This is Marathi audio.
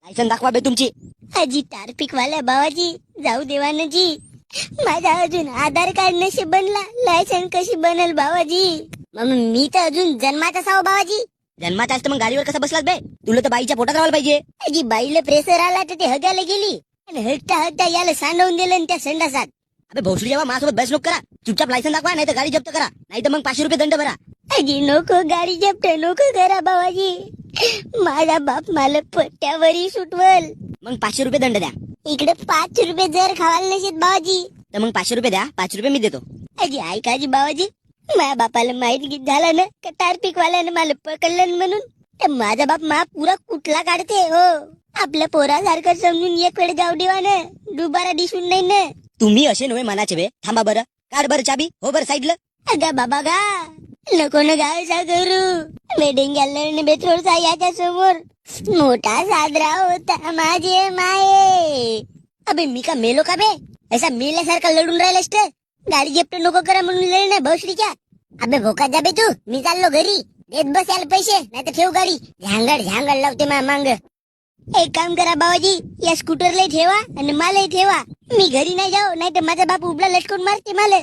लायसन दाखवा बे तुमची. अजी ट्राफिक वाल्या भावाजी जाऊ देवा ना जी. माझा अजून आधार कार्ड नशी बनला, लायसन कशी बनल भावाजी? मग मी तर अजून जन्माचा साव भावाजी. जन्मात असतं मग गाडीवर कसं बसलात बे? तुला तर बाईच्या पोटात राहायला पाहिजे. अजी बाईला प्रेशर आला तर ते हगायला गेली आणि हगता हगता याला सांडवून दिलं आणि त्या संडासात. अबे भोसडी जेव्हा माझ्यासोबत बस नको करा. चुपचाप लायसन दाखवा, नाही तर गाडी जप्त करा, नाही तर मग 500 रुपये दंड भरा. अजी नको गाडी जप्त नको करा भावाजी. माझा बाप मला पट्ट्यावरी सुटवल. मग 500 रुपये दंड द्या. इकडे 5 रुपये जर खावायला नसेत भावाजी तर मग 500 रुपये द्या. 5 रुपये मी देतो. अजी ऐकाजी भावाजी, माझ्या बापाला माहित झालं ना का ट्राफिक वाल्यानं मला पकडलं म्हणून, तर माझा बाप मा पुरा कुठला काढते हो. आपल्या पोरासारखं समजून एक वेळ जाऊ देवा ना, दुबारा दिसून नाही ना. तुम्ही असे नव्हे मनाचे बे. थांबा बरं, काढ बरं चाबी. हो बरं साईडला. अगा बाबा गा नको ना गायचा करू. वेडिंग गॅलरी बेथोडचा याच्या समोर मोठा साजरा होता माझे माये. अबे मी का मेलो का बे? ऐसा मेल्यासारखा लढून राहिलास तर गाडी जप्त नको करा म्हणून लढ ना भोसडीच्या. अबे भोका जा बे तू, मी चाललो घरी. देत बस याला पैसे, नाही तर ठेव गाडी. झांगड झांगड लावते मा मांग. एक काम करा बाबाजी, या स्कूटरला ठेवा आणि मलाही ठेवा. मी घरी नाही जाऊ, नाही तर माझा बाप उबला लटकून मारते मला.